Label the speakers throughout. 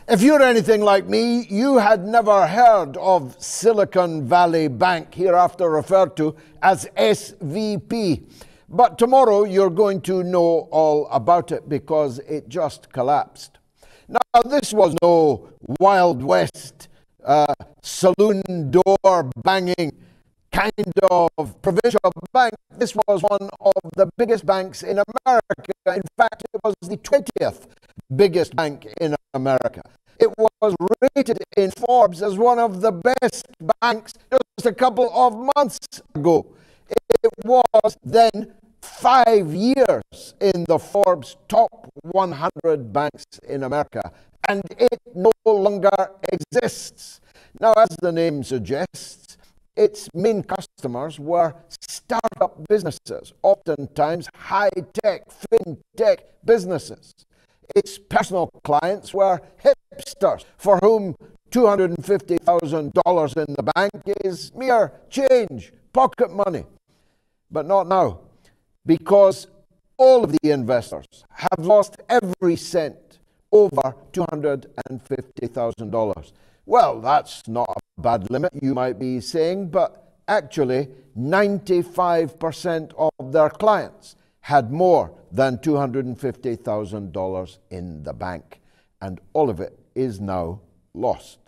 Speaker 1: If you're anything like me, you had never heard of Silicon Valley Bank, hereafter referred to as SVP. But tomorrow you're going to know all about it because it just collapsed. Now, this was no Wild West saloon door banging kind of provincial bank. This was one of the biggest banks in America. In fact, it was the 20th biggest bank in America. It was rated in Forbes as one of the best banks just a couple of months ago. It was then 5 years in the Forbes top 100 banks in America, and it no longer exists. Now, as the name suggests, its main customers were startup businesses, oftentimes high-tech, fintech businesses. Its personal clients were hipsters, for whom $250,000 in the bank is mere change, pocket money. But not now, because all of the investors have lost every cent over $250,000. Well, that's not a bad limit, you might be saying, but actually 95% of their clients had more than $250,000 in the bank, and all of it is now lost.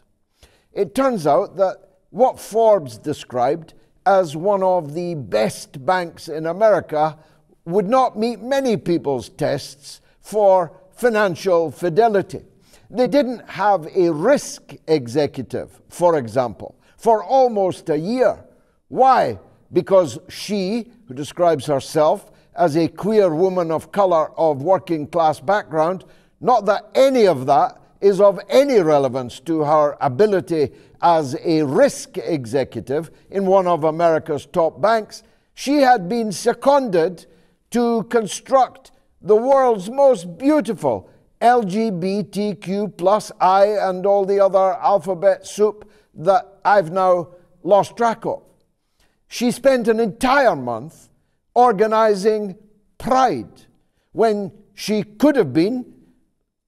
Speaker 1: It turns out that what Forbes described as one of the best banks in America would not meet many people's tests for financial fidelity. They didn't have a risk executive, for example, for almost a year. Why? Because she, who describes herself as a queer woman of color of working class background, not that any of that is of any relevance to her ability as a risk executive in one of America's top banks, she had been seconded to construct the world's most beautiful LGBTQ plus I and all the other alphabet soup that I've now lost track of. She spent an entire month organizing Pride when she could have been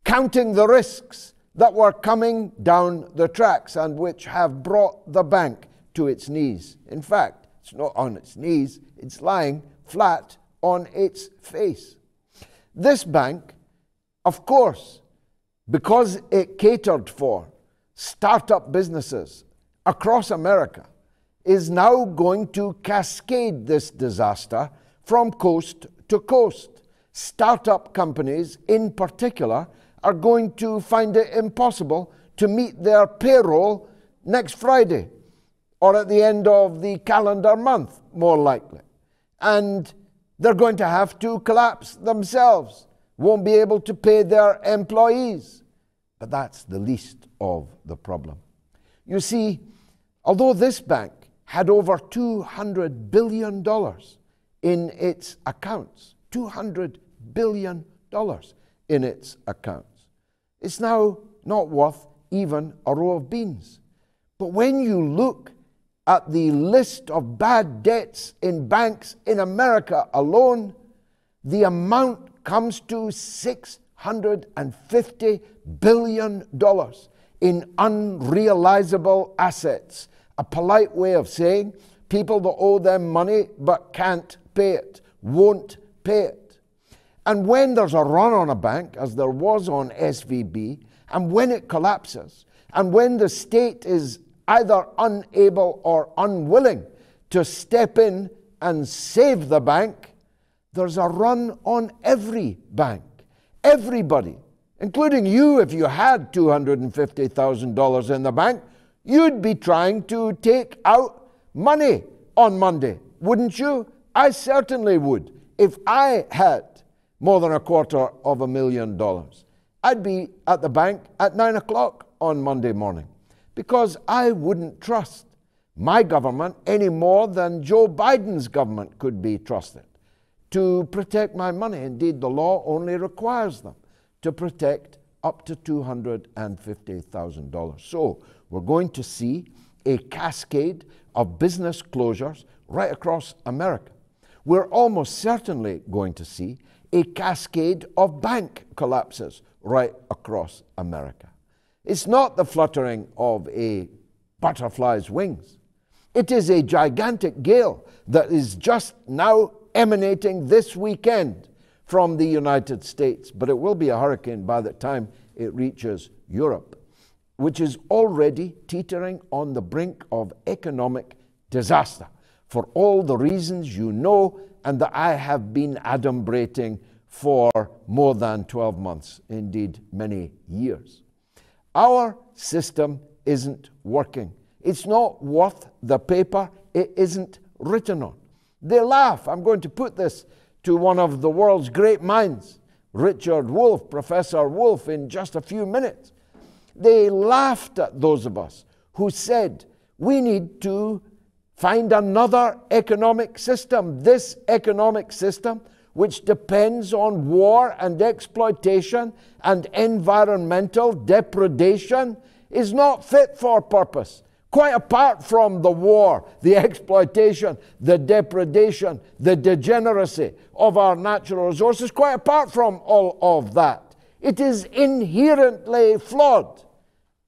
Speaker 1: counting the risks that were coming down the tracks and which have brought the bank to its knees. In fact, it's not on its knees, it's lying flat on its face. This bank, of course, because it catered for startup businesses across America, is now going to cascade this disaster from coast to coast. Startup companies, in particular, are going to find it impossible to meet their payroll next Friday, or at the end of the calendar month, more likely. And they're going to have to collapse themselves, won't be able to pay their employees. But that's the least of the problem. You see, although this bank had over $200 billion in its accounts, $200 billion in its accounts, it's now not worth even a row of beans. But when you look at the list of bad debts in banks in America alone, the amount comes to $650 billion in unrealizable assets. A polite way of saying people that owe them money but can't pay it, won't pay it. And when there's a run on a bank, as there was on SVB, and when it collapses, and when the state is either unable or unwilling to step in and save the bank, there's a run on every bank. Everybody, including you, if you had $250,000 in the bank, you'd be trying to take out money on Monday, wouldn't you? I certainly would. If I had more than $250,000, I'd be at the bank at 9 o'clock on Monday morning, because I wouldn't trust my government any more than Joe Biden's government could be trusted to protect my money. Indeed, the law only requires them to protect up to $250,000. So we're going to see a cascade of business closures right across America. We're almost certainly going to see a cascade of bank collapses right across America. It's not the fluttering of a butterfly's wings. It is a gigantic gale that is just now emanating this weekend from the United States, but it will be a hurricane by the time it reaches Europe, which is already teetering on the brink of economic disaster for all the reasons you know and that I have been adumbrating for more than 12 months, indeed many years. Our system isn't working. It's not worth the paper it isn't written on. They laugh. I'm going to put this to one of the world's great minds, Richard Wolff, Professor Wolff, in just a few minutes. They laughed at those of us who said, we need to find another economic system. This economic system, which depends on war and exploitation and environmental depredation, is not fit for purpose. Quite apart from the war, the exploitation, the depredation, the degeneracy of our natural resources, quite apart from all of that, it is inherently flawed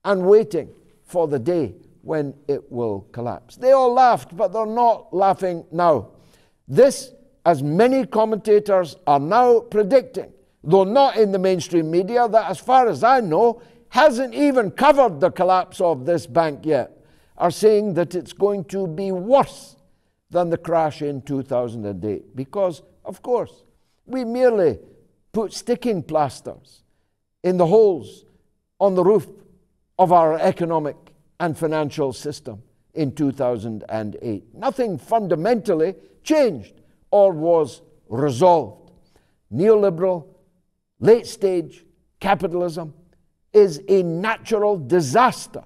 Speaker 1: and waiting for the day when it will collapse. They all laughed, but they're not laughing now. This, as many commentators are now predicting, though not in the mainstream media, that as far as I know, hasn't even covered the collapse of this bank yet, are saying that it's going to be worse than the crash in 2008. Because, of course, we merely put sticking plasters in the holes on the roof of our economic and financial system in 2008. Nothing fundamentally changed or was resolved. Neoliberal, late-stage capitalism is a natural disaster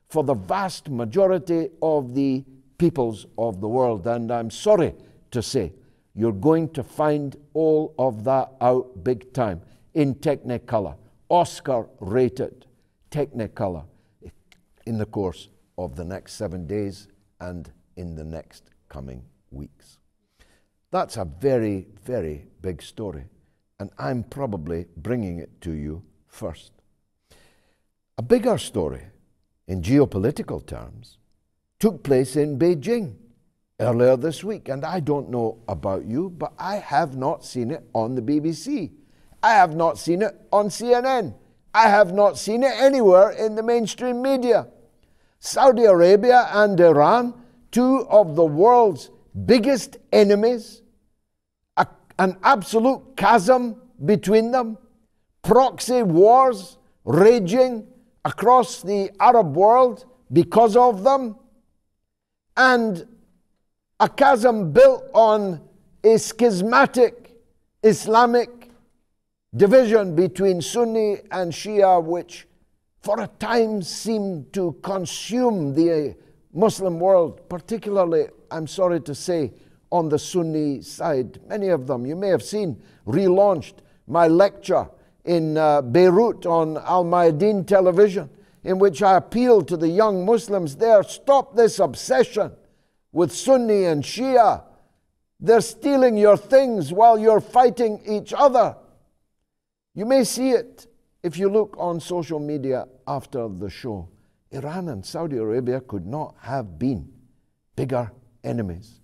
Speaker 1: for the vast majority of the peoples of the world. And I'm sorry to say, you're going to find all of that out big time in Technicolor, Oscar-rated Technicolor, in the course of the next 7 days and in the next coming weeks. That's a very, very big story, and I'm probably bringing it to you first. A bigger story, in geopolitical terms, took place in Beijing earlier this week. And I don't know about you, but I have not seen it on the BBC. I have not seen it on CNN. I have not seen it anywhere in the mainstream media. Saudi Arabia and Iran, two of the world's biggest enemies, an absolute chasm between them, proxy wars raging across the Arab world because of them, and a chasm built on a schismatic Islamic division between Sunni and Shia, which for a time seemed to consume the Muslim world, particularly, I'm sorry to say, on the Sunni side. Many of them, you may have seen, relaunched my lecture in Beirut on Al Mayadeen television, in which I appealed to the young Muslims there, stop this obsession with Sunni and Shia. They're stealing your things while you're fighting each other. You may see it if you look on social media after the show. Iran and Saudi Arabia could not have been bigger enemies.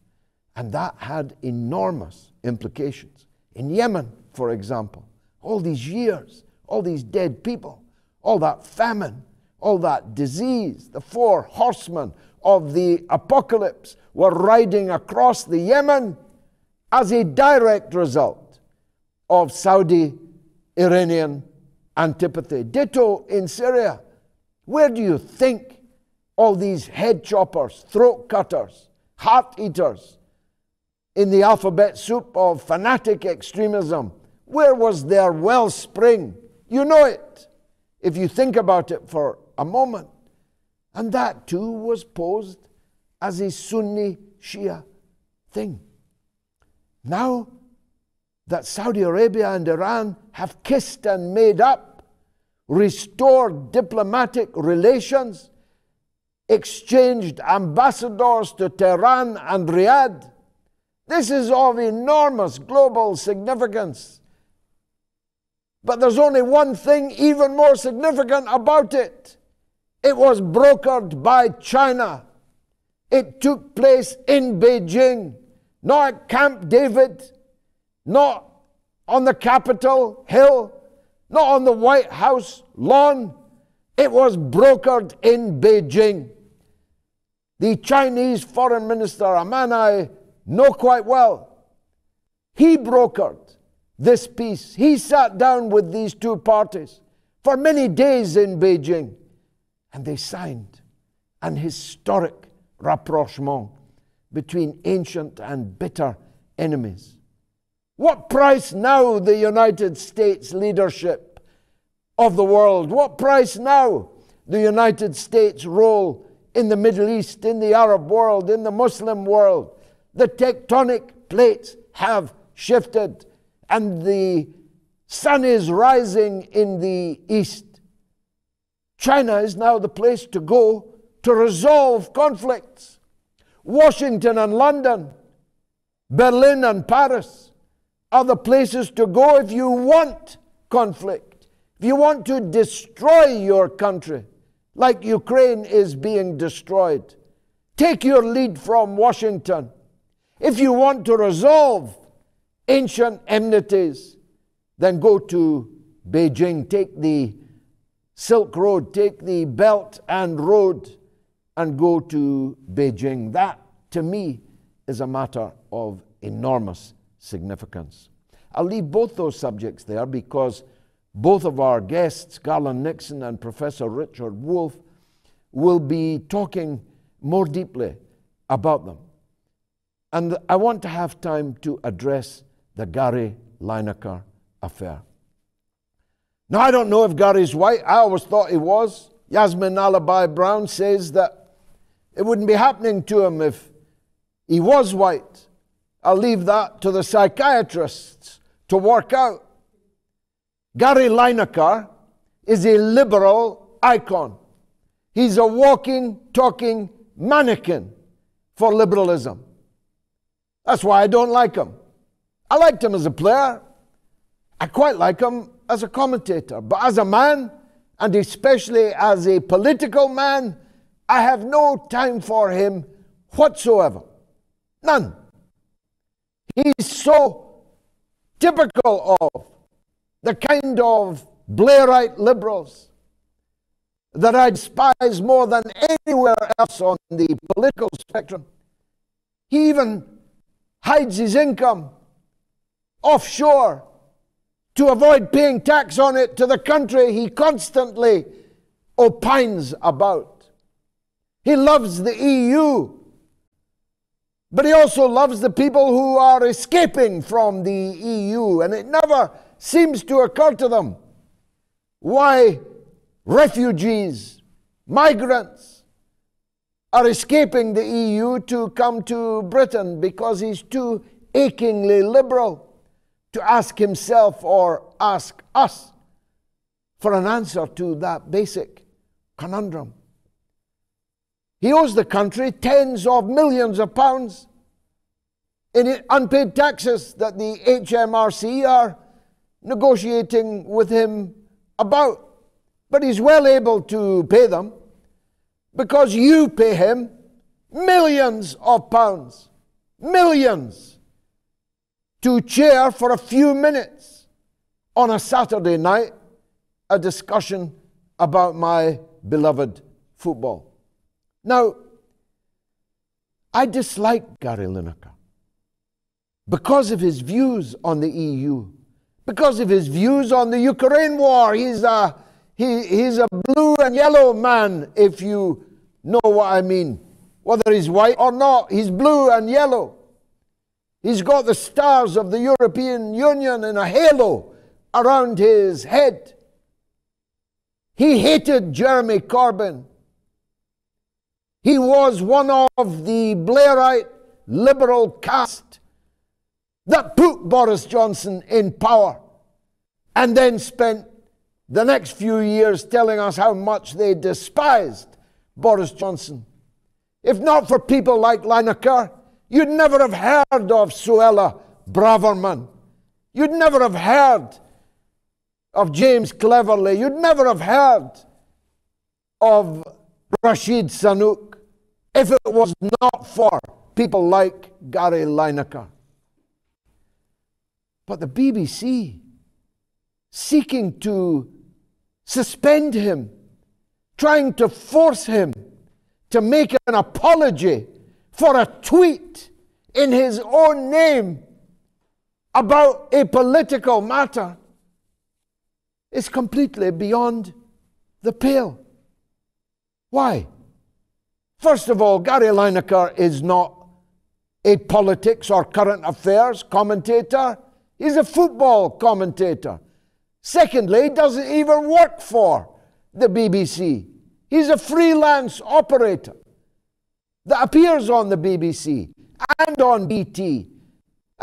Speaker 1: And that had enormous implications. In Yemen, for example, all these years, all these dead people, all that famine, all that disease, the four horsemen of the apocalypse were riding across the Yemen as a direct result of Saudi-Iranian antipathy. Ditto in Syria. Where do you think all these head choppers, throat cutters, heart eaters in the alphabet soup of fanatic extremism, where was their wellspring? You know it, if you think about it for a moment. And that too was posed as a Sunni-Shia thing. Now that Saudi Arabia and Iran have kissed and made up, restored diplomatic relations, exchanged ambassadors to Tehran and Riyadh, this is of enormous global significance. But there's only one thing even more significant about it. It was brokered by China. It took place in Beijing, not at Camp David, not on the Capitol Hill, not on the White House lawn. It was brokered in Beijing. The Chinese foreign minister, a man I know quite well, he brokered this peace. He sat down with these two parties for many days in Beijing, and they signed an historic rapprochement between ancient and bitter enemies. What price now the United States leadership of the world? What price now the United States role in the Middle East, in the Arab world, in the Muslim world? The tectonic plates have shifted, and the sun is rising in the east. China is now the place to go to resolve conflicts. Washington and London, Berlin and Paris are the places to go if you want conflict. If you want to destroy your country, like Ukraine is being destroyed, take your lead from Washington. If you want to resolve ancient enmities, then go to Beijing. Take the Silk Road, take the Belt and Road, and go to Beijing. That, to me, is a matter of enormous significance. I'll leave both those subjects there because both of our guests, Garland Nixon and Professor Richard Wolff, will be talking more deeply about them. And I want to have time to address the Gary Lineker affair. Now, I don't know if Gary's white. I always thought he was. Yasmin Alibi Brown says that it wouldn't be happening to him if he was white. I'll leave that to the psychiatrists to work out. Gary Lineker is a liberal icon. He's a walking, talking mannequin for liberalism. That's why I don't like him. I liked him as a player. I quite like him as a commentator. But as a man, and especially as a political man, I have no time for him whatsoever. None. He's so typical of the kind of Blairite liberals that I despise more than anywhere else on the political spectrum. He even hides his income offshore to avoid paying tax on it to the country he constantly opines about. He loves the EU, but he also loves the people who are escaping from the EU, and it never seems to occur to them why refugees, migrants are escaping the EU to come to Britain, because he's too achingly liberal to ask himself or ask us for an answer to that basic conundrum. He owes the country tens of millions of pounds in unpaid taxes that the HMRC are negotiating with him about. But he's well able to pay them because you pay him millions of pounds, millions, to chair for a few minutes on a Saturday night a discussion about my beloved football. Now, I dislike Gary Lineker because of his views on the EU, because of his views on the Ukraine war. He's a blue and yellow man, if you know what I mean. Whether he's white or not, he's blue and yellow. He's got the stars of the European Union in a halo around his head. He hated Jeremy Corbyn. He was one of the Blairite liberal caste that put Boris Johnson in power and then spent the next few years telling us how much they despised Boris Johnson. If not for people like Lineker, you'd never have heard of Suella Braverman. You'd never have heard of James Cleverly, you'd never have heard of Rashid Sunak if it was not for people like Gary Lineker. But the BBC, seeking to suspend him, trying to force him to make an apology for a tweet in his own name about a political matter, is completely beyond the pale. Why? First of all, Gary Lineker is not a politics or current affairs commentator. He's a football commentator. Secondly, he doesn't even work for the BBC. He's a freelance operator that appears on the BBC and on BT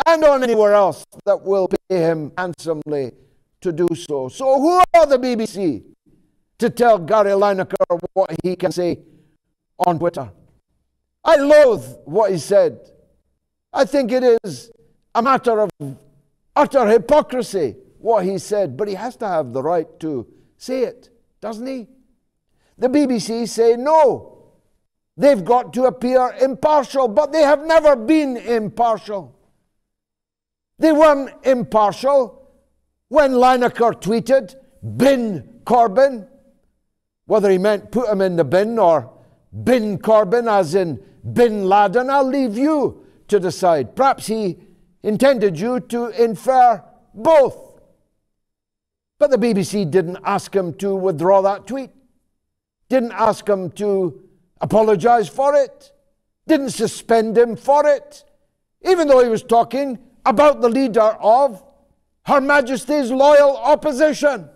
Speaker 1: and on anywhere else that will pay him handsomely to do so. So who are the BBC to tell Gary Lineker what he can say on Twitter? I loathe what he said. I think it is a matter of utter hypocrisy what he said, but he has to have the right to say it, doesn't he? The BBC say no. They've got to appear impartial, but they have never been impartial. They weren't impartial when Lineker tweeted, "Bin Corbyn," whether he meant put him in the bin or bin Corbyn as in bin Laden, I'll leave you to decide. Perhaps he intended you to infer both. But the BBC didn't ask him to withdraw that tweet, didn't ask him to apologize for it, didn't suspend him for it, even though he was talking about the leader of Her Majesty's loyal opposition.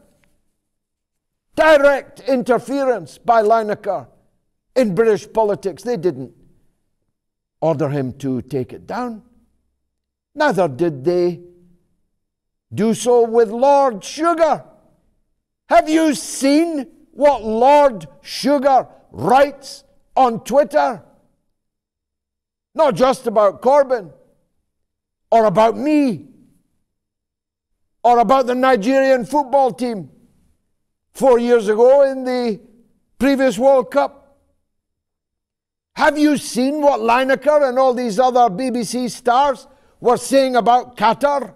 Speaker 1: Direct interference by Lineker in British politics. They didn't order him to take it down. Neither did they do so with Lord Sugar. Have you seen what Lord Sugar writes on Twitter? Not just about Corbyn, or about me, or about the Nigerian football team 4 years ago in the previous World Cup. Have you seen what Lineker and all these other BBC stars were saying about Qatar?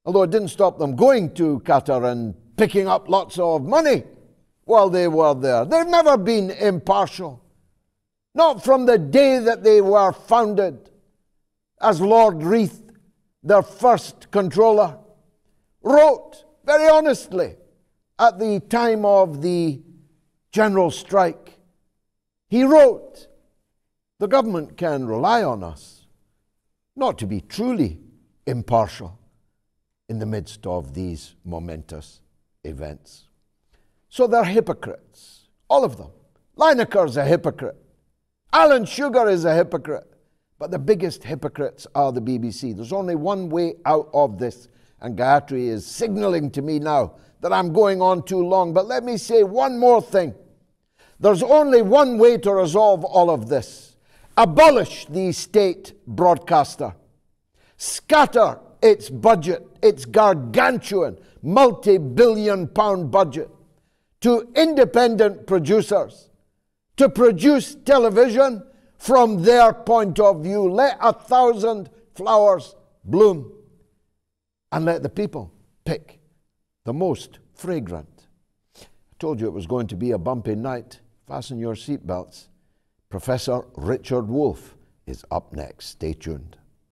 Speaker 1: Although it didn't stop them going to Qatar and picking up lots of money while they were there. They've never been impartial. Not from the day that they were founded, as Lord Reith, their first controller, wrote very honestly at the time of the general strike. He wrote, "The government can rely on us not to be truly impartial in the midst of these momentous events." So they're hypocrites, all of them. Lineker's a hypocrite. Alan Sugar is a hypocrite. But the biggest hypocrites are the BBC. There's only one way out of this. And Gayatri is signaling to me now that I'm going on too long. But let me say one more thing. There's only one way to resolve all of this. Abolish the state broadcaster. Scatter its budget, its gargantuan, multi-billion-pound budget, to independent producers to produce television from their point of view. Let 1,000 flowers bloom and let the people pick the most fragrant. I told you it was going to be a bumpy night. Fasten your seatbelts. Professor Richard Wolff is up next. Stay tuned.